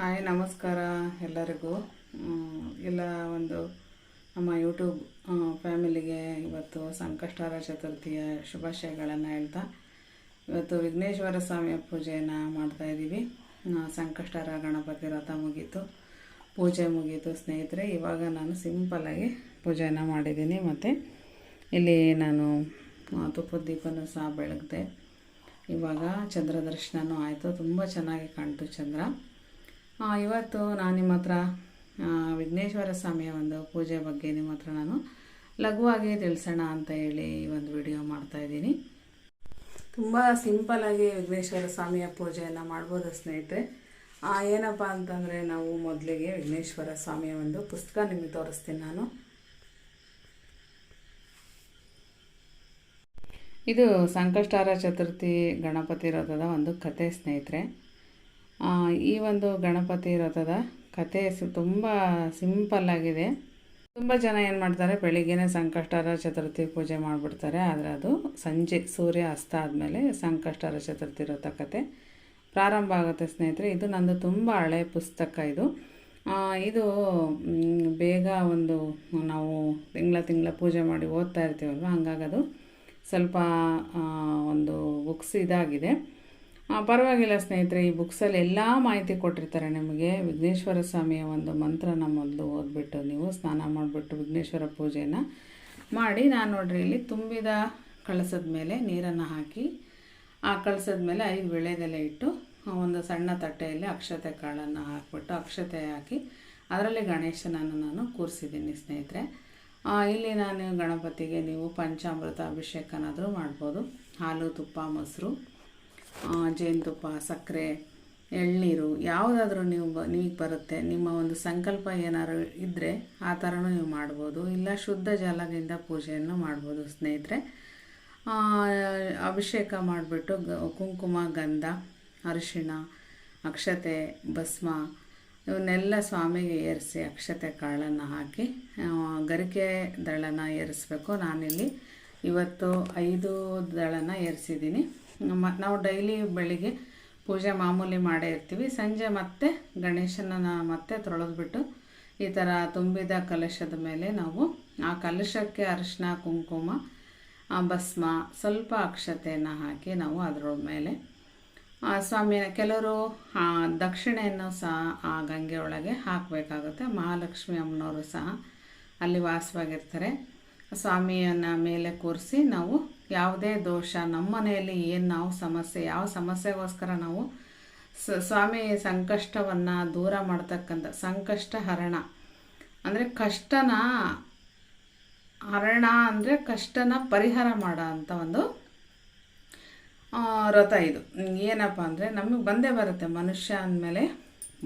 Hi ನಮಸ್ಕಾರ ಎಲ್ಲರಿಗೂ. ಎಲ್ಲ ಒಂದು ನಮ್ಮ ಯೂಟ್ಯೂಬ್ ಫ್ಯಾಮಿಲಿಗೆ ಇವತ್ತು ಸಂಕಷ್ಟಹರ ಚತುರ್ಥಿಯ ಶುಭಾಶಯಗಳನ್ನು ಹೇಳ್ತಾ ಇವತ್ತು ವಿಘ್ನೇಶ್ವರ ಸ್ವಾಮಿಯ ಪೂಜೆಯನ್ನು ಮಾಡ್ತಾಯಿದ್ದೀವಿ. ಸಂಕಷ್ಟಹರ ಗಣಪತಿ ವ್ರತ ಮುಗೀತು, ಪೂಜೆ ಮುಗೀತು ಸ್ನೇಹಿತರೆ. ಇವಾಗ ನಾನು ಸಿಂಪಲ್ಲಾಗಿ ಪೂಜೆಯನ್ನು ಮಾಡಿದ್ದೀನಿ. ಮತ್ತು ಇಲ್ಲಿ ನಾನು ತುಪ್ಪದ ದೀಪನೂ ಸಹ ಬೆಳಗ್ದೆ. ಇವಾಗ ಚಂದ್ರ ದರ್ಶನವೂ ಆಯಿತು, ತುಂಬ ಚೆನ್ನಾಗಿ ಕಾಣ್ತು ಚಂದ್ರ. ಇವತ್ತು ನಾನು ನಿಮ್ಮ ಹತ್ರ ವಿಘ್ನೇಶ್ವರ ಸ್ವಾಮಿಯ ಒಂದು ಪೂಜೆ ಬಗ್ಗೆ ನಿಮ್ಮ ಹತ್ರ ನಾನು ಲಘುವಾಗಿ ತಿಳಿಸೋಣ ಅಂತ ಹೇಳಿ ಈ ಒಂದು ವಿಡಿಯೋ ಮಾಡ್ತಾಯಿದ್ದೀನಿ. ತುಂಬ ಸಿಂಪಲ್ಲಾಗಿ ವಿಘ್ನೇಶ್ವರ ಸ್ವಾಮಿಯ ಪೂಜೆಯನ್ನು ಮಾಡ್ಬೋದು ಸ್ನೇಹಿತರೆ. ಏನಪ್ಪ ಅಂತಂದರೆ, ನಾವು ಮೊದಲಿಗೆ ವಿಘ್ನೇಶ್ವರ ಸ್ವಾಮಿಯ ಒಂದು ಪುಸ್ತಕ ನಿಮಗೆ ತೋರಿಸ್ತೀನಿ ನಾನು. ಇದು ಸಂಕಷ್ಟಹರ ಚತುರ್ಥಿ ಗಣಪತಿ ವ್ರತದ ಒಂದು ಕತೆ ಸ್ನೇಹಿತರೆ. ಈ ಒಂದು ಗಣಪತಿ ವ್ರತದ ಕತೆ ತುಂಬ ಸಿಂಪಲ್ಲಾಗಿದೆ. ತುಂಬ ಜನ ಏನು ಮಾಡ್ತಾರೆ, ಬೆಳಿಗ್ಗೆನೇ ಸಂಕಷ್ಟಹರ ಚತುರ್ಥಿ ಪೂಜೆ ಮಾಡಿಬಿಡ್ತಾರೆ. ಆದರೆ ಅದು ಸಂಜೆ ಸೂರ್ಯ ಅಸ್ತ ಆದಮೇಲೆ ಸಂಕಷ್ಟಹರ ಚತುರ್ಥಿ ವ್ರತ ಕತೆ ಪ್ರಾರಂಭ ಆಗುತ್ತೆ ಸ್ನೇಹಿತರೆ. ಇದು ನಂದು ತುಂಬ ಹಳೆಯ ಪುಸ್ತಕ. ಇದು ಬೇಗ ಒಂದು ನಾವು ತಿಂಗಳ ಪೂಜೆ ಮಾಡಿ ಓದ್ತಾ ಇರ್ತೀವಲ್ವ, ಹಂಗಾಗಿ ಅದು ಸ್ವಲ್ಪ ಒಂದು ಬುಕ್ಸ್ ಇದಾಗಿದೆ. ಪರವಾಗಿಲ್ಲ ಸ್ನೇಹಿತರೆ. ಈ ಬುಕ್ಸಲ್ಲಿ ಎಲ್ಲ ಮಾಹಿತಿ ಕೊಟ್ಟಿರ್ತಾರೆ ನಿಮಗೆ. ವಿಘ್ನೇಶ್ವರ ಸ್ವಾಮಿಯ ಒಂದು ಮಂತ್ರನ ಮೊದಲು ಓದ್ಬಿಟ್ಟು ನೀವು ಸ್ನಾನ ಮಾಡಿಬಿಟ್ಟು ವಿಘ್ನೇಶ್ವರ ಪೂಜೆಯನ್ನು ಮಾಡಿ. ನಾನು ನೋಡ್ರಿ ಇಲ್ಲಿ ತುಂಬಿದ ಕಳಸದ ಮೇಲೆ ನೀರನ್ನು ಹಾಕಿ, ಆ ಕಳಸದ ಮೇಲೆ 5 ವೀಳ್ಯದೆಲೆ ಇಟ್ಟು ಒಂದು ಸಣ್ಣ ತಟ್ಟೆಯಲ್ಲಿ ಅಕ್ಷತೆ ಕಾಳನ್ನು ಹಾಕಿಬಿಟ್ಟು ಅಕ್ಷತೆ ಹಾಕಿ ಅದರಲ್ಲಿ ಗಣೇಶನನ್ನು ನಾನು ಕೂರಿಸಿದ್ದೀನಿ ಸ್ನೇಹಿತರೆ. ಇಲ್ಲಿ ನಾನು ಗಣಪತಿಗೆ ನೀವು ಪಂಚಾಮೃತ ಅಭಿಷೇಕನಾದರೂ ಮಾಡ್ಬೋದು. ಹಾಲು, ತುಪ್ಪ, ಮೊಸರು, ಜೇನುತುಪ್ಪ, ಸಕ್ಕರೆ, ಎಳ್ನೀರು ಯಾವುದಾದ್ರೂ ನೀವಿಗೆ ಬರುತ್ತೆ. ನಿಮ್ಮ ಒಂದು ಸಂಕಲ್ಪ ಏನಾದ್ರು ಇದ್ದರೆ ಆ ಥರನೂ ನೀವು ಮಾಡ್ಬೋದು. ಇಲ್ಲ ಶುದ್ಧ ಜಲದಿಂದ ಪೂಜೆಯನ್ನು ಮಾಡ್ಬೋದು ಸ್ನೇಹಿತರೆ. ಅಭಿಷೇಕ ಮಾಡಿಬಿಟ್ಟು ಕುಂಕುಮ, ಗಂಧ, ಅರಿಶಿಣ, ಅಕ್ಷತೆ, ಭಸ್ಮ ಇವನ್ನೆಲ್ಲ ಸ್ವಾಮಿಗೆ ಏರಿಸಿ ಅಕ್ಷತೆ ಕಾಳನ್ನು ಹಾಕಿ ಗರಿಕೆ ದಳನ ಏರಿಸ್ಬೇಕು. ನಾನಿಲ್ಲಿ ಇವತ್ತು 5 ದಳನ ಏರಿಸಿದ್ದೀನಿ. ನಾವು ಡೈಲಿ ಬೆಳಿಗ್ಗೆ ಪೂಜೆ ಮಾಮೂಲಿ ಮಾಡೇ ಇರ್ತೀವಿ. ಸಂಜೆ ಮತ್ತೆ ಗಣೇಶನ ಮತ್ತೆ ತೊಳೆದ್ಬಿಟ್ಟು ಈ ಥರ ತುಂಬಿದ ಕಲಶದ ಮೇಲೆ ನಾವು ಆ ಕಲಶಕ್ಕೆ ಅರಿಶಿನ, ಕುಂಕುಮ, ಭಸ್ಮ, ಸ್ವಲ್ಪ ಅಕ್ಷತೆಯನ್ನು ಹಾಕಿ ನಾವು ಅದರ ಮೇಲೆ ಸ್ವಾಮಿಯ ಕೆಲವರು ದಕ್ಷಿಣೆಯನ್ನು ಸಹ ಆ ಗಂಗೆ ಒಳಗೆ ಹಾಕಬೇಕಾಗುತ್ತೆ. ಮಹಾಲಕ್ಷ್ಮಿ ಅಮ್ಮನವರು ಸಹ ಅಲ್ಲಿ ವಾಸವಾಗಿರ್ತಾರೆ. ಸ್ವಾಮಿಯನ್ನು ಮೇಲೆ ಕೂರಿಸಿ ನಾವು ಯಾವುದೇ ದೋಷ ನಮ್ಮ ಮನೆಯಲ್ಲಿ ಏನು ನಾವು ಯಾವ ಸಮಸ್ಯೆಗೋಸ್ಕರ ನಾವು ಸ್ವಾಮಿ ಸಂಕಷ್ಟವನ್ನು ದೂರ ಮಾಡ್ತಕ್ಕಂಥ ಸಂಕಷ್ಟ ಹರಣ ಅಂದರೆ ಕಷ್ಟನ ಹರಣ ಅಂದರೆ ಕಷ್ಟನ ಪರಿಹಾರ ಮಾಡೋ ಅಂಥ ಒಂದು ವ್ರತ ಇದು. ಏನಪ್ಪ ಅಂದರೆ, ನಮಗೆ ಬಂದೇ ಬರುತ್ತೆ, ಮನುಷ್ಯ ಅಂದಮೇಲೆ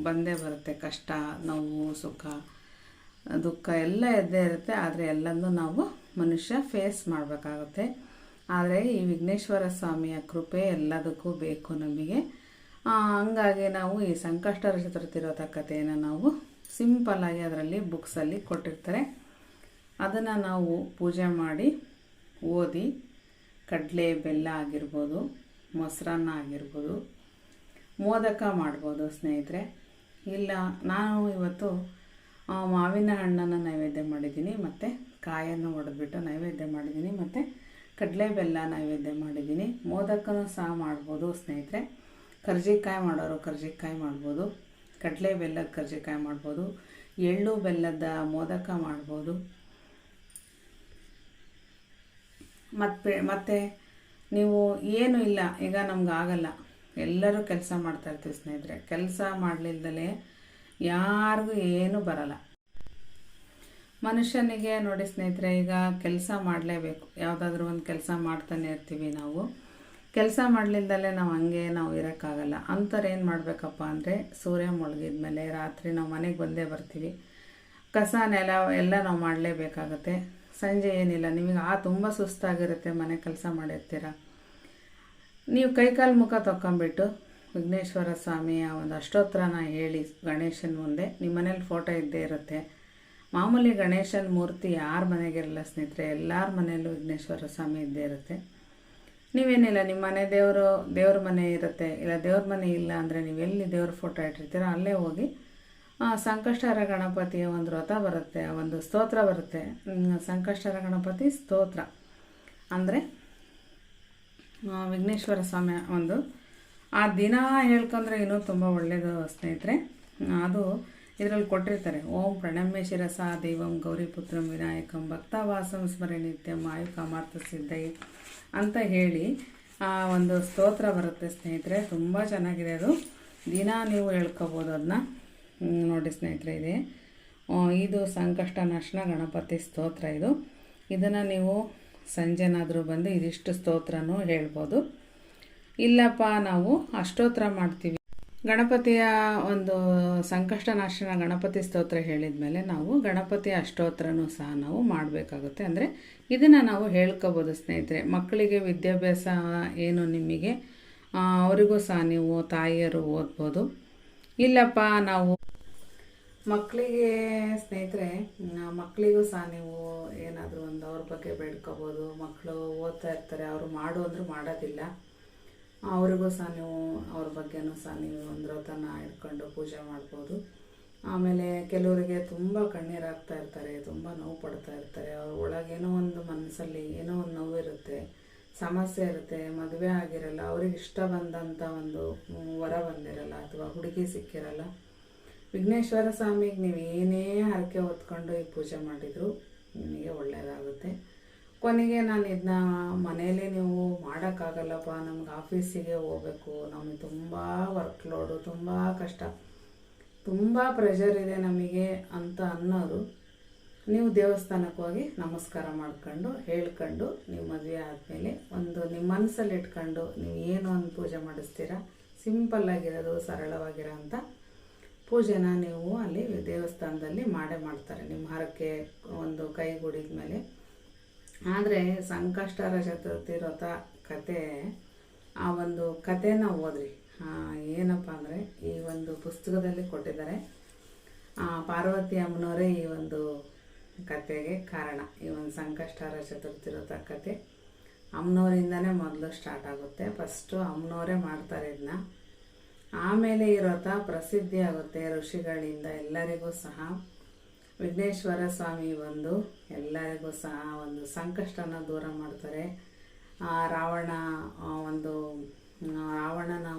ಬಂದೇ ಬರುತ್ತೆ ಕಷ್ಟ, ನೋವು, ಸುಖ, ದುಃಖ ಎಲ್ಲ ಇದ್ದೇ ಇರುತ್ತೆ. ಆದರೆ ಎಲ್ಲನೂ ನಾವು ಮನುಷ್ಯ ಫೇಸ್ ಮಾಡಬೇಕಾಗುತ್ತೆ. ಆದರೆ ಈ ವಿಘ್ನೇಶ್ವರ ಸ್ವಾಮಿಯ ಕೃಪೆ ಎಲ್ಲದಕ್ಕೂ ಬೇಕು ನಮಗೆ. ಹಂಗಾಗಿ ನಾವು ಈ ಸಂಕಷ್ಟಹರ ಚತುರ್ಥಿ ವ್ರತ ಕಥೆಯನ್ನು ನಾವು ಸಿಂಪಲ್ಲಾಗಿ ಅದರಲ್ಲಿ ಬುಕ್ಸಲ್ಲಿ ಕೊಟ್ಟಿರ್ತಾರೆ. ಅದನ್ನು ನಾವು ಪೂಜೆ ಮಾಡಿ ಓದಿ ಕಡಲೆ ಬೆಲ್ಲ ಆಗಿರ್ಬೋದು, ಮೊಸರನ್ನ ಆಗಿರ್ಬೋದು, ಮೋದಕ ಮಾಡ್ಬೋದು ಸ್ನೇಹಿತರೆ. ಇಲ್ಲ ನಾನು ಇವತ್ತು ಮಾವಿನ ಹಣ್ಣನ್ನು ನೈವೇದ್ಯ ಮಾಡಿದ್ದೀನಿ, ಮತ್ತು ಕಾಯನ್ನು ಒಡೆದ್ಬಿಟ್ಟು ನೈವೇದ್ಯ ಮಾಡಿದ್ದೀನಿ, ಮತ್ತು ಕಡಲೆ ಬೆಲ್ಲ ನೈವೇದ್ಯ ಮಾಡಿದ್ದೀನಿ. ಮೋದಕನೂ ಸಹ ಮಾಡ್ಬೋದು ಸ್ನೇಹಿತರೆ. ಕರ್ಜಿಕಾಯಿ ಮಾಡೋರು ಕರ್ಜಿಕಾಯಿ ಮಾಡ್ಬೋದು, ಕಡಲೆ ಬೆಲ್ಲದ ಕರ್ಜಿಕಾಯಿ ಮಾಡ್ಬೋದು, ಎಳ್ಳು ಬೆಲ್ಲದ ಮೋದಕ ಮಾಡ್ಬೋದು. ಮತ್ತು ನೀವು ಏನೂ ಇಲ್ಲ, ಈಗ ನಮ್ಗೆ ಆಗಲ್ಲ, ಎಲ್ಲರೂ ಕೆಲಸ ಮಾಡ್ತಾಯಿರ್ತೀವಿ ಸ್ನೇಹಿತರೆ. ಕೆಲಸ ಮಾಡಲಿಲ್ದಲೇ ಯಾರಿಗೂ ಏನೂ ಬರಲ್ಲ. ಮನುಷ್ಯನಿಗೆ ನೋಡಿ ಸ್ನೇಹಿತರೆ, ಈಗ ಕೆಲಸ ಮಾಡಲೇಬೇಕು. ಯಾವುದಾದ್ರೂ ಒಂದು ಕೆಲಸ ಮಾಡ್ತಾನೆ ಇರ್ತೀವಿ ನಾವು. ಕೆಲಸ ಮಾಡಲಿಲ್ದಲೇ ನಾವು ಇರೋಕ್ಕಾಗಲ್ಲ. ಅಂಥವ್ರು ಏನು ಮಾಡಬೇಕಪ್ಪ ಅಂದರೆ, ಸೂರ್ಯ ಮುಳುಗಿದ ಮೇಲೆ ರಾತ್ರಿ ನಾವು ಮನೆಗೆ ಬಂದೇ ಬರ್ತೀವಿ. ಕಸ ನೆಲ ಎಲ್ಲ ನಾವು ಮಾಡಲೇಬೇಕಾಗತ್ತೆ. ಸಂಜೆ ಏನಿಲ್ಲ, ನಿಮಗೆ ತುಂಬ ಸುಸ್ತಾಗಿರುತ್ತೆ, ಮನೆ ಕೆಲಸ ಮಾಡಿರ್ತೀರ. ನೀವು ಕೈಕಾಲು ಮುಖ ತೊಗೊಂಬಿಟ್ಟು ವಿಘ್ನೇಶ್ವರ ಸ್ವಾಮಿಯ ಒಂದು ಅಷ್ಟೋತ್ತರನ ಹೇಳಿ ಗಣೇಶನ ಮುಂದೆ. ನಿಮ್ಮ ಮನೇಲಿ ಫೋಟೋ ಇದ್ದೇ ಇರುತ್ತೆ. ಮಾಮೂಲಿ ಗಣೇಶನ ಮೂರ್ತಿ ಯಾರ ಮನೆಗಿರಲ್ಲ ಸ್ನೇಹಿತರೆ, ಎಲ್ಲರ ಮನೆಯಲ್ಲೂ ವಿಘ್ನೇಶ್ವರ ಸ್ವಾಮಿ ಇದ್ದೇ ಇರುತ್ತೆ. ನೀವೇನಿಲ್ಲ, ನಿಮ್ಮ ಮನೆ ದೇವ್ರ ಮನೆ ಇರುತ್ತೆ, ಇಲ್ಲ ದೇವ್ರ ಮನೆ ಇಲ್ಲ ಅಂದರೆ ನೀವು ಎಲ್ಲಿ ದೇವ್ರ ಫೋಟೋ ಇಟ್ಟಿರ್ತೀರೋ ಅಲ್ಲೇ ಹೋಗಿ ಸಂಕಷ್ಟಹರ ಗಣಪತಿಯ ಒಂದು ವ್ರತ ಬರುತ್ತೆ, ಒಂದು ಸ್ತೋತ್ರ ಬರುತ್ತೆ. ಸಂಕಷ್ಟಹರ ಗಣಪತಿ ಸ್ತೋತ್ರ ಅಂದರೆ ವಿಘ್ನೇಶ್ವರ ಸ್ವಾಮಿ ಒಂದು ಆ ದಿನ ಹೇಳ್ಕೊಂಡ್ರೆ ಇನ್ನೂ ತುಂಬ ಒಳ್ಳೆಯದು ಸ್ನೇಹಿತರೆ. ಅದು ಇದರಲ್ಲಿ ಕೊಟ್ಟಿರ್ತಾರೆ, ಓಂ ಪ್ರಣಮ್ಯ ಶಿರಸ ದೇವಂ ಗೌರಿಪುತ್ರಂ ವಿನಾಯಕಂ ಭಕ್ತವಾಸಂ ಸ್ಮರೆ ನಿತ್ಯಂ ಆಯು ಕಾಮಾರ್ಥ ಸಿದ್ಧೈ ಅಂತ ಹೇಳಿ ಆ ಒಂದು ಸ್ತೋತ್ರ ಬರುತ್ತೆ ಸ್ನೇಹಿತರೆ. ತುಂಬ ಚೆನ್ನಾಗಿದೆ ಅದು, ದಿನ ನೀವು ಹೇಳ್ಕೊಬೋದು ಅದನ್ನ. ನೋಡಿ ಸ್ನೇಹಿತರೆ, ಇದು ಸಂಕಷ್ಟ ನಾಶನ ಗಣಪತಿ ಸ್ತೋತ್ರ. ಇದನ್ನು ನೀವು ಸಂಜೆನಾದರೂ ಬಂದು ಇದಿಷ್ಟು ಸ್ತೋತ್ರನೂ ಹೇಳ್ಬೋದು. ಇಲ್ಲಪ್ಪ ನಾವು ಅಷ್ಟೋತ್ರ ಮಾಡ್ತೀವಿ, ಗಣಪತಿಯ ಒಂದು ಸಂಕಷ್ಟ ನಾಶನ ಗಣಪತಿ ಸ್ತೋತ್ರ ಹೇಳಿದ ಮೇಲೆ ನಾವು ಗಣಪತಿ ಅಷ್ಟೋತ್ರನೂ ಸಹ ನಾವು ಮಾಡಬೇಕಾಗುತ್ತೆ. ಅಂದರೆ ಇದನ್ನು ನಾವು ಹೇಳ್ಕೊಬೋದು ಸ್ನೇಹಿತರೆ. ಮಕ್ಕಳಿಗೆ ವಿದ್ಯಾಭ್ಯಾಸ ಏನು ನಿಮಗೆ ಅವರಿಗೂ ಸಹ ನೀವು ತಾಯಿಯರು ಓದ್ಬೋದು. ಇಲ್ಲಪ್ಪ ನಾವು ಮಕ್ಕಳಿಗೆ ಸ್ನೇಹಿತರೆ, ಮಕ್ಕಳಿಗೂ ಸಹ ನೀವು ಏನಾದರೂ ಒಂದು ಅವ್ರ ಬಗ್ಗೆ ಬೇಡ್ಕೋಬೋದು. ಮಕ್ಕಳು ಓದ್ತಾ ಇರ್ತಾರೆ, ಅವರು ಮಾಡು ಅಂದರೂ ಮಾಡೋದಿಲ್ಲ, ಅವರಿಗೂ ಸಹ ನೀವು ಅವ್ರ ಬಗ್ಗೆನೂ ಸಹ ನೀವು ಒಂದು ವ್ರತನ ಇಟ್ಕೊಂಡು ಪೂಜೆ ಮಾಡ್ಬೋದು. ಆಮೇಲೆ ಕೆಲವರಿಗೆ ತುಂಬ ಕಣ್ಣೀರಾಗ್ತಾ ಇರ್ತಾರೆ, ತುಂಬ ನೋವು ಪಡ್ತಾ ಇರ್ತಾರೆ, ಅವ್ರ ಒಳಗೇನೋ ಒಂದು ಮನಸ್ಸಲ್ಲಿ ಏನೋ ಒಂದು ನೋವಿರುತ್ತೆ, ಸಮಸ್ಯೆ ಇರುತ್ತೆ, ಮದುವೆ ಆಗಿರಲ್ಲ, ಅವ್ರಿಗೆ ಇಷ್ಟ ಬಂದಂಥ ಒಂದು ವರ ಬಂದಿರಲ್ಲ ಅಥವಾ ಹುಡುಗಿ ಸಿಕ್ಕಿರಲ್ಲ. ವಿಘ್ನೇಶ್ವರ ಸ್ವಾಮಿಗೆ ನೀವು ಏನೇ ಹರಕೆ ಹೊತ್ಕೊಂಡು ಈ ಪೂಜೆ ಮಾಡಿದರೂ ನಿಮಗೆ ಒಳ್ಳೆಯದಾಗುತ್ತೆ. ಕೊನೆಗೆ ನಾನು ಇದನ್ನ ಮನೆಯಲ್ಲೇ ನೀವು ಮಾಡೋಕ್ಕಾಗಲ್ಲಪ್ಪ, ನಮ್ಗೆ ಆಫೀಸಿಗೆ ಹೋಗಬೇಕು, ನಮಗೆ ತುಂಬ ವರ್ಕ್ ಲೋಡು, ತುಂಬ ಕಷ್ಟ, ತುಂಬ ಪ್ರೆಷರ್ ಇದೆ ನಮಗೆ ಅಂತ ಅನ್ನೋರು ನೀವು ದೇವಸ್ಥಾನಕ್ಕೆ ಹೋಗಿ ನಮಸ್ಕಾರ ಮಾಡ್ಕೊಂಡು ಹೇಳ್ಕೊಂಡು ನೀವು ಮದುವೆ ಆದಮೇಲೆ ಒಂದು ನಿಮ್ಮ ಮನಸ್ಸಲ್ಲಿ ಇಟ್ಕೊಂಡು ನೀವು ಏನು ಒಂದು ಪೂಜೆ ಮಾಡಿಸ್ತೀರಾ, ಸಿಂಪಲ್ಲಾಗಿರೋದು ಸರಳವಾಗಿರೋ ಅಂಥ ಪೂಜೆನ ನೀವು ಅಲ್ಲಿ ದೇವಸ್ಥಾನದಲ್ಲಿ ಮಾಡ್ತಾರೆ ನಿಮ್ಮ ಹರಕೆ ಒಂದು ಕೈಗೂಡಿದ ಮೇಲೆ. ಆದರೆ ಸಂಕಷ್ಟಹರ ಚತುರ್ಥಿ ವ್ರತ ಕತೆ, ಆ ಒಂದು ಕಥೆನ ಓದ್ರಿ. ಏನಪ್ಪ ಅಂದರೆ ಈ ಒಂದು ಪುಸ್ತಕದಲ್ಲಿ ಕೊಟ್ಟಿದ್ದಾರೆ, ಪಾರ್ವತಿ ಅಮ್ಮನವರೇ ಈ ಒಂದು ಕತೆಗೆ ಕಾರಣ. ಈ ಒಂದು ಸಂಕಷ್ಟಹರ ಚತುರ್ಥಿ ವ್ರತ ಕತೆ ಅಮ್ಮನವರಿಂದನೇ ಮೊದಲು ಸ್ಟಾರ್ಟ್ ಆಗುತ್ತೆ. ಫಸ್ಟು ಅಮ್ಮನವರೇ ಮಾಡ್ತಾರೆ ಇದನ್ನ, ಆಮೇಲೆ ಈ ವ್ರತ ಪ್ರಸಿದ್ಧಿ ಆಗುತ್ತೆ ಋಷಿಗಳಿಂದ ಎಲ್ಲರಿಗೂ ಸಹ. ವಿಘ್ನೇಶ್ವರ ಸ್ವಾಮಿ ಬಂದು ಎಲ್ಲರಿಗೂ ಸಹ ಒಂದು ಸಂಕಷ್ಟನ ದೂರ ಮಾಡ್ತಾರೆ. ರಾವಣನ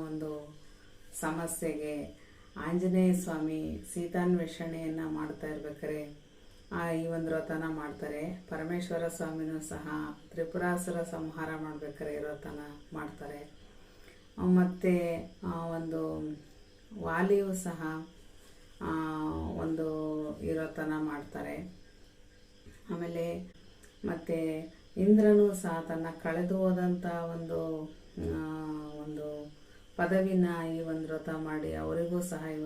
ಒಂದು ಸಮಸ್ಯೆಗೆ ಆಂಜನೇಯ ಸ್ವಾಮಿ ಸೀತಾನ್ವೇಷಣೆಯನ್ನು ಮಾಡ್ತಾ ಇರ್ಬೇಕಾರೆ ಈ ಒಂದು ವ್ರತನ ಮಾಡ್ತಾರೆ. ಪರಮೇಶ್ವರ ಸ್ವಾಮಿನೂ ಸಹ ತ್ರಿಪುರಾಸುರ ಸಂಹಾರ ಮಾಡ್ಬೇಕಾರೆ ಈ ವ್ರತನ ಮಾಡ್ತಾರೆ. ಮತ್ತು ಒಂದು ವಾಲಿಯೂ ಸಹ ಒಂದು ಈ ವ್ರತನ ಮಾಡ್ತಾರೆ. ಆಮೇಲೆ ಮತ್ತು ಇಂದ್ರನೂ ಸಹ ತನ್ನ ಕಳೆದು ಹೋದಂಥ ಒಂದು ಪದವಿನ ಈ ಒಂದು ವ್ರತ ಮಾಡಿ ಅವರಿಗೂ ಸಹ ಈ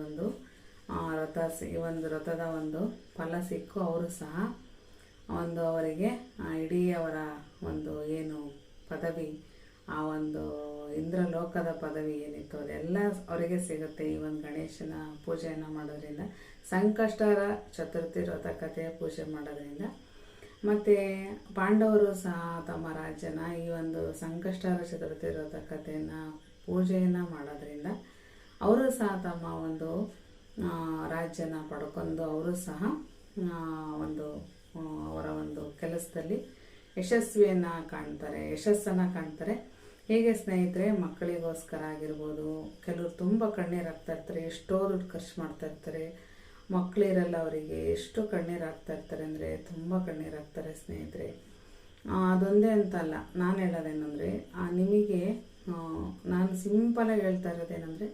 ಒಂದು ವ್ರತದ ಒಂದು ಫಲ ಸಿಕ್ಕು ಅವರು ಸಹ ಒಂದು ಅವರಿಗೆ ಇಡೀ ಅವರ ಒಂದು ಏನು ಪದವಿ, ಆ ಒಂದು ಇಂದ್ರಲೋಕದ ಪದವಿ ಏನಿತ್ತು ಅದೆಲ್ಲ ಅವರಿಗೆ ಸಿಗುತ್ತೆ ಈ ಒಂದು ಗಣೇಶನ ಪೂಜೆಯನ್ನು ಮಾಡೋದ್ರಿಂದ, ಸಂಕಷ್ಟಹರ ಚತುರ್ಥಿ ವ್ರತ ಕಥೆಯ ಪೂಜೆ ಮಾಡೋದ್ರಿಂದ. ಮತ್ತು ಪಾಂಡವರು ಸಹ ತಮ್ಮ ರಾಜ್ಯನ ಈ ಒಂದು ಸಂಕಷ್ಟಹರ ಚತುರ್ಥಿ ವ್ರತ ಕಥೆಯನ್ನು ಪೂಜೆಯನ್ನು ಮಾಡೋದ್ರಿಂದ ಅವರು ಸಹ ತಮ್ಮ ಒಂದು ರಾಜ್ಯನ ಪಡ್ಕೊಂಡು ಅವರು ಸಹ ಅವರ ಒಂದು ಕೆಲಸದಲ್ಲಿ ಯಶಸ್ಸನ್ನು ಕಾಣ್ತಾರೆ. ಹೀಗೆ ಸ್ನೇಹಿತರೆ, ಮಕ್ಕಳಿಗೋಸ್ಕರ ಆಗಿರ್ಬೋದು, ಕೆಲವರು ತುಂಬ ಕಣ್ಣೀರಾಗ್ತಾ ಇರ್ತಾರೆ, ಎಷ್ಟೋ ದುಡ್ಡು ಖರ್ಚು ಮಾಡ್ತಾ ಇರ್ತಾರೆ, ಮಕ್ಕಳಿರಲ್ಲ ಅವರಿಗೆ, ಎಷ್ಟು ಕಣ್ಣೀರಾಗ್ತಾ ಇರ್ತಾರೆ ಅಂದರೆ ತುಂಬ ಕಣ್ಣೀರಾಗ್ತಾರೆ ಸ್ನೇಹಿತರೆ. ಅದೊಂದೇ ಅಂತಲ್ಲ, ನಾನು ಹೇಳೋದೇನೆಂದರೆ ನಿಮಗೆ ನಾನು ಸಿಂಪಲಾಗಿ ಹೇಳ್ತಾ ಇರೋದೇನೆಂದರೆ,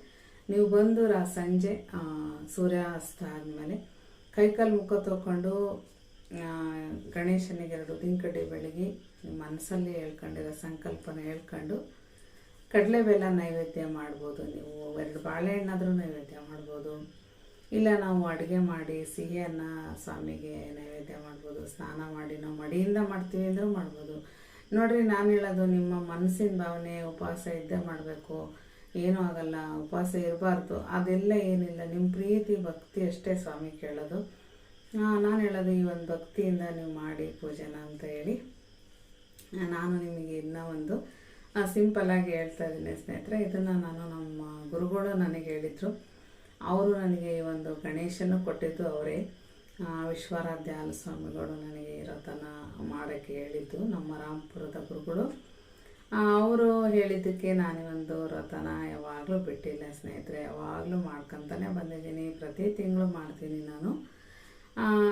ನೀವು ಬಂದು ಸಂಜೆ ಸೂರ್ಯಾಸ್ತ ಆದಮೇಲೆ ಕೈಕಾಲು ಮುಖ ತೊಗೊಂಡು ಗಣೇಶನಿಗೆ 2 ಉದ್ದಿನಕಡ್ಡಿ ಬೆಳಗಿ ನಿಮ್ಮ ಮನಸ್ಸಲ್ಲಿ ಹೇಳ್ಕೊಂಡಿರೋ ಸಂಕಲ್ಪನ ಹೇಳ್ಕೊಂಡು ಕಡಲೆಬೇಳೆ ನೈವೇದ್ಯ ಮಾಡ್ಬೋದು. ನೀವು 2 ಬಾಳೆಹಣ್ಣಾದರೂ ನೈವೇದ್ಯ ಮಾಡ್ಬೋದು, ಇಲ್ಲ ನಾವು ಅಡುಗೆ ಮಾಡಿ ಸಿಹಿಯನ್ನು ಸ್ವಾಮಿಗೆ ನೈವೇದ್ಯ ಮಾಡ್ಬೋದು. ಸ್ನಾನ ಮಾಡಿ ನಾವು ಮಡಿಯಿಂದ ಮಾಡ್ತೀವಿ ಅಂದರೂ ಮಾಡ್ಬೋದು. ನೋಡಿರಿ, ನಾನು ಹೇಳೋದು ನಿಮ್ಮ ಮನಸ್ಸಿನ ಭಾವನೆ, ಉಪವಾಸ ಇದ್ದೇ ಮಾಡಬೇಕು, ಏನೂ ಆಗಲ್ಲ, ಉಪವಾಸ ಇರಬಾರ್ದು, ಅದೆಲ್ಲ ಏನಿಲ್ಲ. ನಿಮ್ಮ ಪ್ರೀತಿ ಭಕ್ತಿ ಅಷ್ಟೇ ಸ್ವಾಮಿ ಕೇಳೋದು. ನಾನು ಹೇಳೋದು ಈ ಒಂದು ಭಕ್ತಿಯಿಂದ ನೀವು ಮಾಡಿ ಪೂಜೆನ ಅಂತ ಹೇಳಿ ನಾನು ನಿಮಗೆ ಇನ್ನೂ ಒಂದು ಸಿಂಪಲ್ಲಾಗಿ ಹೇಳ್ತಾ ಇದ್ದೀನಿ ಸ್ನೇಹಿತರೆ. ಇದನ್ನು ನಾನು ನಮ್ಮ ಗುರುಗಳು ನನಗೆ ಹೇಳಿದರು. ಅವರು ನನಗೆ ಈ ಒಂದು ಗಣೇಶನ ಕೊಟ್ಟಿದ್ದು ಅವರೇ, ವಿಶ್ವಾರಾಧ್ಯ ಸ್ವಾಮಿಗಳು ನನಗೆ ಈ ವ್ರತನ ಮಾಡೋಕ್ಕೆ ಹೇಳಿದ್ದು, ನಮ್ಮ ರಾಮಪುರದ ಗುರುಗಳು. ಅವರು ಹೇಳಿದ್ದಕ್ಕೆ ನಾನು ಒಂದು ವ್ರತನ ಯಾವಾಗಲೂ ಬಿಟ್ಟಿಲ್ಲ ಸ್ನೇಹಿತರೆ, ಯಾವಾಗಲೂ ಮಾಡ್ಕೊತಾನೆ ಬಂದಿದ್ದೀನಿ. ಪ್ರತಿ ತಿಂಗಳು ಮಾಡ್ತೀನಿ ನಾನು.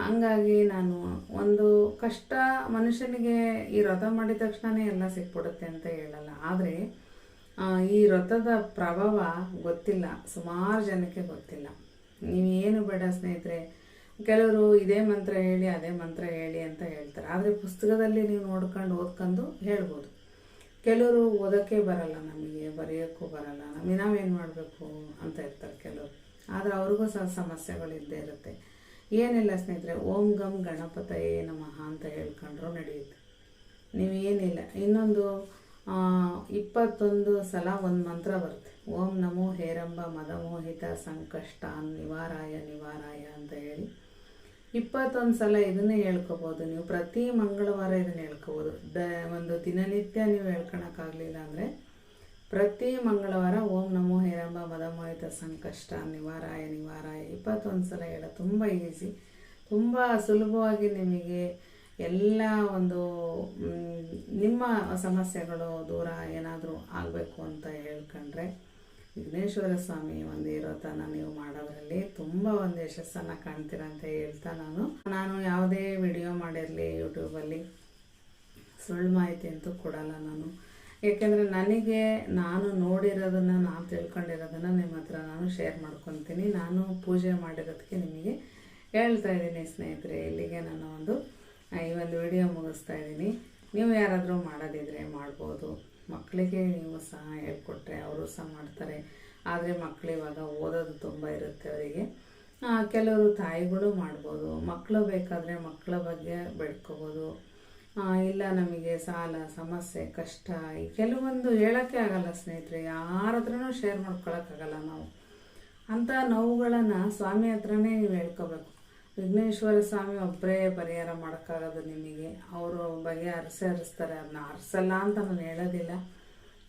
ಹಂಗಾಗಿ ನಾನು ಒಂದು ಕಷ್ಟ ಮನುಷ್ಯನಿಗೆ ಈ ವ್ರತ ಮಾಡಿದ ತಕ್ಷಣವೇ ಎಲ್ಲ ಸಿಕ್ಬಿಡುತ್ತೆ ಅಂತ ಹೇಳಲ್ಲ. ಆದರೆ ಈ ವ್ರತದ ಪ್ರಭಾವ ಗೊತ್ತಿಲ್ಲ, ಸುಮಾರು ಜನಕ್ಕೆ ಗೊತ್ತಿಲ್ಲ. ನೀವೇನು ಬೇಡ ಸ್ನೇಹಿತರೆ, ಕೆಲವರು ಇದೇ ಮಂತ್ರ ಹೇಳಿ ಅದೇ ಮಂತ್ರ ಹೇಳಿ ಅಂತ ಹೇಳ್ತಾರೆ. ಆದರೆ ಪುಸ್ತಕದಲ್ಲಿ ನೀವು ನೋಡ್ಕೊಂಡು ಓದ್ಕೊಂಡು ಹೇಳ್ಬೋದು. ಕೆಲವರು ಓದೋಕ್ಕೆ ಬರಲ್ಲ, ನಮಗೆ ಬರೆಯೋಕ್ಕೂ ಬರಲ್ಲ, ನಾವೇನು ಮಾಡಬೇಕು ಅಂತ ಇರ್ತಾರೆ ಕೆಲವರು. ಆದರೆ ಅವ್ರಿಗೂ ಸಹ ಸಮಸ್ಯೆಗಳಿದ್ದೇ ಇರುತ್ತೆ. ಏನಿಲ್ಲ ಸ್ನೇಹಿತರೆ, ಓಂ ಗಂ ಗಣಪತಯೇ ನಮಃ ಅಂತ ಹೇಳ್ಕೊಂಡ್ರು ನಡೆಯುತ್ತೆ. ನೀವೇನಿಲ್ಲ, ಇನ್ನೊಂದು 21 ಸಲ ಒಂದು ಮಂತ್ರ ಬರುತ್ತೆ. ಓಂ ನಮೋ ಹೇರಂಬ ಮದಮೋಹಿತ ಸಂಕಷ್ಟ ನಿವಾರಾಯ ನಿವಾರಾಯ ಅಂತ ಹೇಳಿ 21 ಸಲ ಇದನ್ನೇ ಹೇಳ್ಕೊಬೋದು ನೀವು. ಪ್ರತಿ ಮಂಗಳವಾರ ಇದನ್ನು ಹೇಳ್ಕೊಬೋದು. ಒಂದು ದಿನನಿತ್ಯ ನೀವು ಹೇಳ್ಕೊಳಕ್ಕಾಗಲಿಲ್ಲ ಅಂದರೆ ಪ್ರತಿ ಮಂಗಳವಾರ ಓಂ ನಮೋ ಹೇರಂಬ ಮದಮೋಹಿತ ಸಂಕಷ್ಟ ನಿವಾರಾಯ ನಿವಾರಾಯ 21 ಸಲ ಹೇಳೋದು ತುಂಬ ಈಸಿ, ತುಂಬ ಸುಲಭವಾಗಿ ನಿಮಗೆ ಎಲ್ಲ ಒಂದು ನಿಮ್ಮ ಸಮಸ್ಯೆಗಳು ದೂರ ಏನಾದರೂ ಆಗಬೇಕು ಅಂತ ಹೇಳ್ಕೊಂಡ್ರೆ ವಿಘ್ನೇಶ್ವರ ಸ್ವಾಮಿ ಒಂದು ವ್ರತನ ನೀವು ಮಾಡೋದ್ರಲ್ಲಿ ತುಂಬ ಒಂದು ಯಶಸ್ಸನ್ನು ಕಾಣ್ತೀರ ಅಂತ ಹೇಳ್ತಾ ನಾನು ಯಾವುದೇ ವಿಡಿಯೋ ಮಾಡಿರಲಿ ಯೂಟ್ಯೂಬಲ್ಲಿ ಸುಳ್ಳು ಮಾಹಿತಿ ಅಂತೂ ಕೊಡಲ್ಲ ನಾನು. ಏಕೆಂದರೆ ನಾನು ನೋಡಿರೋದನ್ನು, ನಾನು ತಿಳ್ಕೊಂಡಿರೋದನ್ನು ನಿಮ್ಮ ಹತ್ರ ನಾನು ಶೇರ್ ಮಾಡ್ಕೊತೀನಿ. ನಾನು ಪೂಜೆ ಮಾಡಿರೋದಕ್ಕೆ ನಿಮಗೆ ಹೇಳ್ತಾ ಇದ್ದೀನಿ ಸ್ನೇಹಿತರೆ. ಇಲ್ಲಿಗೆ ನಾನು ಈ ಒಂದು ವಿಡಿಯೋ ಮುಗಿಸ್ತಾ ಇದ್ದೀನಿ. ನೀವು ಯಾರಾದರೂ ಮಾಡೋದಿದ್ರೆ ಮಾಡ್ಬೋದು. ಮಕ್ಕಳಿಗೆ ನೀವು ಸಹ ಹೇಳ್ಕೊಟ್ರೆ ಅವರು ಸಹ ಮಾಡ್ತಾರೆ. ಆದರೆ ಮಕ್ಕಳು ಇವಾಗ ಓದೋದು ತುಂಬ ಇರುತ್ತೆ ಅವರಿಗೆ. ಕೆಲವರು ತಾಯಿಗಳು ಮಾಡ್ಬೋದು. ಮಕ್ಕಳು ಬೇಕಾದರೆ ಮಕ್ಕಳ ಬಗ್ಗೆ ಬೆಳ್ಕೊಬೋದು. ಇಲ್ಲ ನಮಗೆ ಸಾಲ ಸಮಸ್ಯೆ ಕಷ್ಟ ಕೆಲವೊಂದು ಹೇಳೋಕ್ಕೆ ಆಗಲ್ಲ ಸ್ನೇಹಿತರೆ, ಯಾರ ಹತ್ರನೂ ಶೇರ್ ಮಾಡ್ಕೊಳಕ್ಕಾಗಲ್ಲ. ನಾವು ಅಂಥ ನೋವುಗಳನ್ನು ಸ್ವಾಮಿ ಹತ್ರನೇ ನೀವು ಹೇಳ್ಕೋಬೇಕು. ವಿಘ್ನೇಶ್ವರ ಸ್ವಾಮಿ ಒಬ್ಬರೇ ಪರಿಹಾರ ಮಾಡೋಕ್ಕಾಗೋದು ನಿಮಗೆ. ಅವರು ಬಗೆಹರಿಸ್ತಾರೆ. ಅದನ್ನ ಹರಿಸಲ್ಲ ಅಂತ ನಾನು ಹೇಳೋದಿಲ್ಲ,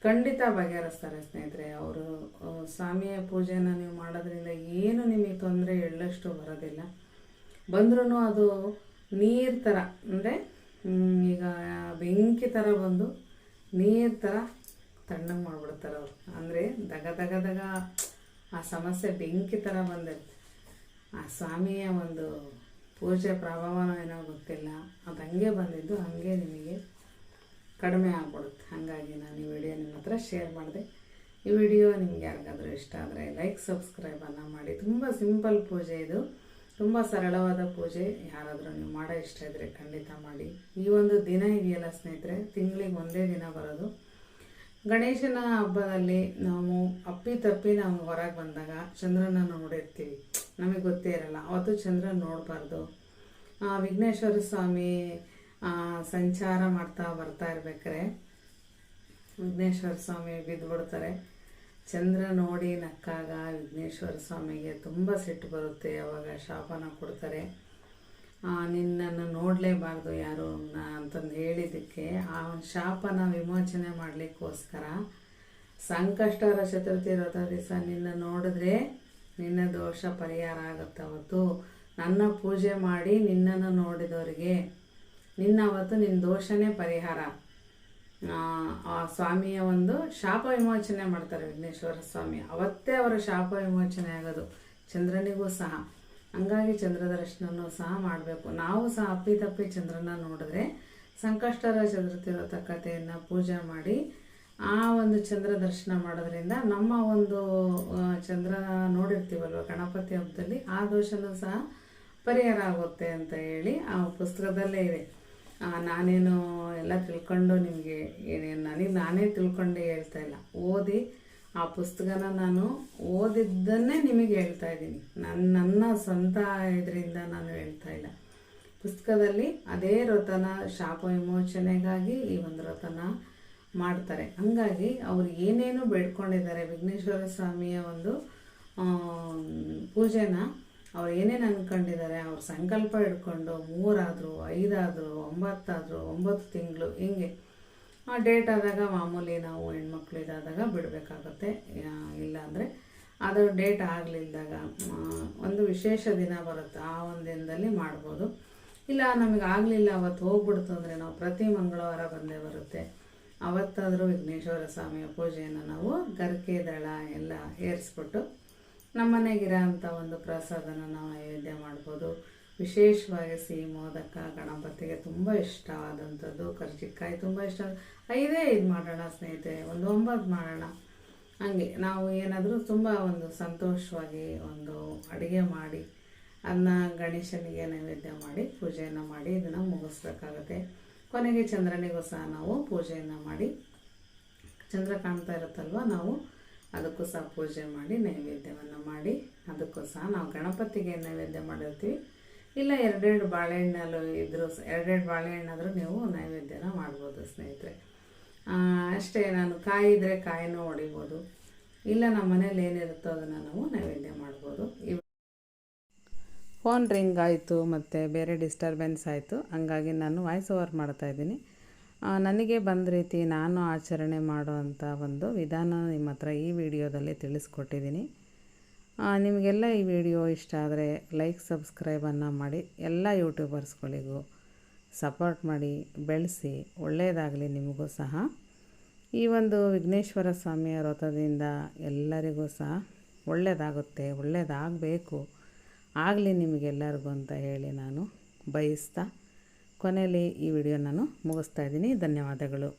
ಖಂಡಿತ ಬಗೆಹರಿಸ್ತಾರೆ ಸ್ನೇಹಿತರೆ. ಅವರು ಸ್ವಾಮಿಯ ಪೂಜೆನ ನೀವು ಮಾಡೋದ್ರಿಂದ ಏನು ನಿಮಗೆ ತೊಂದರೆ ಎಳ್ಳಷ್ಟು ಬರೋದಿಲ್ಲ. ಬಂದ್ರೂ ಅದು ನೀರು ಥರ, ಅಂದರೆ ಈಗ ಬೆಂಕಿ ಥರ ಬಂದು ನೀರು ಥರ ತಣ್ಣಗೆ ಮಾಡಿಬಿಡ್ತಾರೆ ಅವರು. ಅಂದರೆ ದಗ ದಗ ದಗ ಆ ಸಮಸ್ಯೆ ಬೆಂಕಿ ಥರ ಬಂದಿರುತ್ತೆ. ಆ ಸ್ವಾಮಿಯ ಒಂದು ಪೂಜೆ ಪ್ರಭಾವನೋ ಏನೋ ಗೊತ್ತಿಲ್ಲ, ಅದು ಹಂಗೆ ಬಂದಿದ್ದು ಹಾಗೆ ನಿಮಗೆ ಕಡಿಮೆ ಆಗ್ಬಿಡುತ್ತೆ. ಹಾಗಾಗಿ ನಾನು ಈ ವಿಡಿಯೋ ನಿಮ್ಮ ಹತ್ರ ಶೇರ್ ಮಾಡಿದೆ. ಈ ವಿಡಿಯೋ ನಿಮ್ಗೆ ಯಾರಿಗಾದರೂ ಇಷ್ಟ ಆದರೆ ಲೈಕ್ ಸಬ್ಸ್ಕ್ರೈಬನ್ನು ಮಾಡಿ. ತುಂಬ ಸಿಂಪಲ್ ಪೂಜೆ ಇದು, ತುಂಬ ಸರಳವಾದ ಪೂಜೆ. ಯಾರಾದರೂ ನೀವು ಮಾಡೋ ಇಷ್ಟ ಇದ್ದರೆ ಖಂಡಿತ ಮಾಡಿ. ಈ ಒಂದು ದಿನ ಇದೆಯಲ್ಲ ಸ್ನೇಹಿತರೆ, ತಿಂಗಳಿಗೆ ಒಂದೇ ದಿನ ಬರೋದು. ಗಣೇಶನ ಹಬ್ಬದಲ್ಲಿ ನಾವು ಅಪ್ಪಿತಪ್ಪಿ ನಾವು ಹೊರಗೆ ಬಂದಾಗ ಚಂದ್ರನ ನೋಡಿರ್ತೀವಿ, ನಮಗೆ ಗೊತ್ತೇ ಇರಲ್ಲ. ಅವತ್ತು ಚಂದ್ರನ ನೋಡಬಾರ್ದು. ವಿಘ್ನೇಶ್ವರ ಸ್ವಾಮಿ ಸಂಚಾರ ಬರ್ತಾ ಇರ್ಬೇಕಾರೆ ವಿಘ್ನೇಶ್ವರ ಸ್ವಾಮಿ ಬಿದ್ದುಬಿಡ್ತಾರೆ. ಚಂದ್ರ ನೋಡಿ ನಕ್ಕಾಗ ವಿಘ್ನೇಶ್ವರ ಸ್ವಾಮಿಗೆ ತುಂಬ ಸಿಟ್ಟು ಬರುತ್ತೆ. ಅವಾಗ ಶಾಪನ ಕೊಡ್ತಾರೆ, ನಿನ್ನನ್ನು ನೋಡಲೇಬಾರ್ದು ಯಾರು ಅಂತಂದು ಹೇಳಿದ್ದಕ್ಕೆ ಆ ಶಾಪನ ವಿಮೋಚನೆ ಮಾಡಲಿಕ್ಕೋಸ್ಕರ ಸಂಕಷ್ಟಹರ ಚತುರ್ಥಿ ವ್ರತ ದಿವಸ ನಿನ್ನ ನೋಡಿದ್ರೆ ನಿನ್ನ ದೋಷ ಪರಿಹಾರ ಆಗುತ್ತೆ. ಅವತ್ತು ನನ್ನ ಪೂಜೆ ಮಾಡಿ ನಿನ್ನನ್ನು ನೋಡಿದವರಿಗೆ ಅವತ್ತು ನಿನ್ನ ದೋಷನೇ ಪರಿಹಾರ. ಆ ಸ್ವಾಮಿಯ ಒಂದು ಶಾಪ ವಿಮೋಚನೆ ಮಾಡ್ತಾರೆ ವಿಘ್ನೇಶ್ವರ ಸ್ವಾಮಿ. ಅವತ್ತೇ ಅವರ ಶಾಪ ವಿಮೋಚನೆ ಆಗೋದು, ಚಂದ್ರನಿಗೂ ಸಹ. ಹಂಗಾಗಿ ಚಂದ್ರ ದರ್ಶನನೂ ಸಹ ಮಾಡಬೇಕು. ನಾವು ಸಹ ಅಪ್ಪಿತಪ್ಪಿ ಚಂದ್ರನ ನೋಡಿದ್ರೆ ಸಂಕಷ್ಟಹರ ಚತುರ್ಥಿ ವ್ರತ ಕಥೆಯನ್ನು ಪೂಜೆ ಮಾಡಿ ಆ ಒಂದು ಚಂದ್ರ ದರ್ಶನ ಮಾಡೋದ್ರಿಂದ ನಮ್ಮ ಒಂದು ಚಂದ್ರ ನೋಡಿರ್ತೀವಲ್ವ ಗಣಪತಿ ಹಬ್ಬದಲ್ಲಿ, ಆ ದೋಷನೂ ಸಹ ಪರಿಹಾರ ಆಗುತ್ತೆ ಅಂತ ಹೇಳಿ ಆ ಪುಸ್ತಕದಲ್ಲೇ ಇದೆ. ನಾನೇನು ಎಲ್ಲ ತಿಳ್ಕೊಂಡು ನಿಮಗೆ ನಾನೇ ತಿಳ್ಕೊಂಡೆ ಹೇಳ್ತಾ ಇಲ್ಲ, ಓದಿ ಆ ಪುಸ್ತಕನ ನಾನು ಓದಿದ್ದನ್ನೇ ನಿಮಗೆ ಹೇಳ್ತಾ ಇದ್ದೀನಿ. ನನ್ನ ಸ್ವಂತ ಇದರಿಂದ ನಾನು ಹೇಳ್ತಾ ಇಲ್ಲ. ಪುಸ್ತಕದಲ್ಲಿ ಅದೇ ವ್ರತನ ಶಾಪ ವಿಮೋಚನೆಗಾಗಿ ಈ ಒಂದು ವ್ರತನ ಮಾಡ್ತಾರೆ. ಹಂಗಾಗಿ ಅವರು ಏನೇನು ಬೇಡ್ಕೊಂಡಿದ್ದಾರೆ ವಿಘ್ನೇಶ್ವರ ಸ್ವಾಮಿಯ ಒಂದು ಪೂಜೆನ ಅವ್ರು ಏನೇನು ಅಂದ್ಕೊಂಡಿದ್ದಾರೆ, ಅವ್ರ ಸಂಕಲ್ಪ ಹಿಡ್ಕೊಂಡು 3 ಆದರೂ 5 ಆದರೂ 9 ಆದರೂ 9 ತಿಂಗಳು ಹಿಂಗೆ ಡೇಟ್ ಆದಾಗ ಮಾಮೂಲಿ ನಾವು ಹೆಣ್ಮಕ್ಳು ಇದಾದಾಗ ಬಿಡಬೇಕಾಗುತ್ತೆ. ಇಲ್ಲಾಂದರೆ ಅದು ಡೇಟ್ ಆಗಲಿದ್ದಾಗ ಒಂದು ವಿಶೇಷ ದಿನ ಬರುತ್ತೆ, ಆ ಒಂದು ದಿನದಲ್ಲಿ ಮಾಡ್ಬೋದು. ಇಲ್ಲ ನಮಗೆ ಆಗಲಿಲ್ಲ ಅವತ್ತು ಹೋಗ್ಬಿಡ್ತು ಅಂದರೆ ನಾವು ಪ್ರತಿ ಮಂಗಳವಾರ ಬಂದೇ ಬರುತ್ತೆ, ಅವತ್ತಾದರೂ ವಿಘ್ನೇಶ್ವರ ಸ್ವಾಮಿಯ ಪೂಜೆಯನ್ನು ನಾವು ಗರಿಕೆ ದಳ ಎಲ್ಲ ಏರಿಸ್ಬಿಟ್ಟು ನಮ್ಮ ಮನೆಗಿರೋ ಅಂಥ ಒಂದು ಪ್ರಸಾದನ ನಾವು ನೈವೇದ್ಯ ಮಾಡ್ಬೋದು. ವಿಶೇಷವಾಗಿ ಸಿಹಿ ಮೋದಕ ಗಣಪತಿಗೆ ತುಂಬ ಇಷ್ಟವಾದಂಥದ್ದು, ಕರ್ಜಿಕಾಯಿ ತುಂಬ ಇಷ್ಟ. 5 ಮಾಡೋಣ ಸ್ನೇಹಿತರೆ, ಒಂದು 9 ಮಾಡೋಣ. ಹಾಗೆ ನಾವು ಏನಾದರೂ ತುಂಬ ಒಂದು ಸಂತೋಷವಾಗಿ ಒಂದು ಅಡುಗೆ ಮಾಡಿ ಅದನ್ನ ಗಣೇಶನಿಗೆ ನೈವೇದ್ಯ ಮಾಡಿ ಪೂಜೆಯನ್ನು ಮಾಡಿ ಇದನ್ನು ಮುಗಿಸ್ಬೇಕಾಗತ್ತೆ. ಕೊನೆಗೆ ಚಂದ್ರನಿಗೂ ಸಹ ನಾವು ಪೂಜೆಯನ್ನು ಮಾಡಿ, ಚಂದ್ರ ಕಾಣ್ತಾ ಇರುತ್ತಲ್ವ, ನಾವು ಅದಕ್ಕೂ ಸಹ ಪೂಜೆ ಮಾಡಿ ನೈವೇದ್ಯವನ್ನು ಮಾಡಿ ಅದಕ್ಕೂ ಸಹ ನಾವು ಗಣಪತಿಗೆ ನೈವೇದ್ಯ ಮಾಡಿರ್ತೀವಿ. ಇಲ್ಲ 2 ಬಾಳೆಹಣ್ಣು ಇದ್ದರೂ 2 ಬಾಳೆಹಣ್ಣಾದರೂ ನೀವು ನೈವೇದ್ಯನ ಮಾಡ್ಬೋದು ಸ್ನೇಹಿತರೆ. ಅಷ್ಟೇ, ನಾನು ಕಾಯಿ ಇದ್ದರೆ ಕಾಯಿನೂ ಹೊಡಿಬೋದು, ಇಲ್ಲ ನಮ್ಮ ಮನೇಲಿ ಏನಿರುತ್ತೋ ಅದನ್ನು ನಾವು ನೈವೇದ್ಯ ಮಾಡ್ಬೋದು. ಫೋನ್ ರಿಂಗ್ ಆಯಿತು ಮತ್ತು ಬೇರೆ ಡಿಸ್ಟರ್ಬೆನ್ಸ್ ಆಯಿತು, ಹಂಗಾಗಿ ನಾನು ವಾಯ್ಸ್ ಓವರ್ ಮಾಡ್ತಾಯಿದ್ದೀನಿ. ನನಗೆ ಬಂದ ರೀತಿ ನಾನು ಆಚರಣೆ ಮಾಡೋ ಅಂಥ ಒಂದು ವಿಧಾನ ನಿಮ್ಮ ಹತ್ರ ಈ ವಿಡಿಯೋದಲ್ಲಿ ತಿಳಿಸ್ಕೊಟ್ಟಿದ್ದೀನಿ. ನಿಮಗೆಲ್ಲ ಈ ವಿಡಿಯೋ ಇಷ್ಟ ಆದರೆ ಲೈಕ್ ಸಬ್ಸ್ಕ್ರೈಬನ್ನು ಮಾಡಿ, ಎಲ್ಲ ಯೂಟ್ಯೂಬರ್ಸ್ಗಳಿಗೂ ಸಪೋರ್ಟ್ ಮಾಡಿ ಬೆಳೆಸಿ, ಒಳ್ಳೆಯದಾಗಲಿ ನಿಮಗೂ ಸಹ. ಈ ಒಂದು ವಿಘ್ನೇಶ್ವರ ಸ್ವಾಮಿಯ ವ್ರತದಿಂದ ಎಲ್ಲರಿಗೂ ಸಹ ಒಳ್ಳೆಯದಾಗುತ್ತೆ, ಒಳ್ಳೆಯದಾಗಬೇಕು, ಆಗಲಿ ನಿಮಗೆಲ್ಲರಿಗೂ ಅಂತ ಹೇಳಿ ನಾನು ಬಯಸ್ತಾ ಕೊನೆಯಲ್ಲಿ ಈ ವಿಡಿಯೋ ನಾನು ಮುಗಿಸ್ತಾ ಇದ್ದೀನಿ. ಧನ್ಯವಾದಗಳು.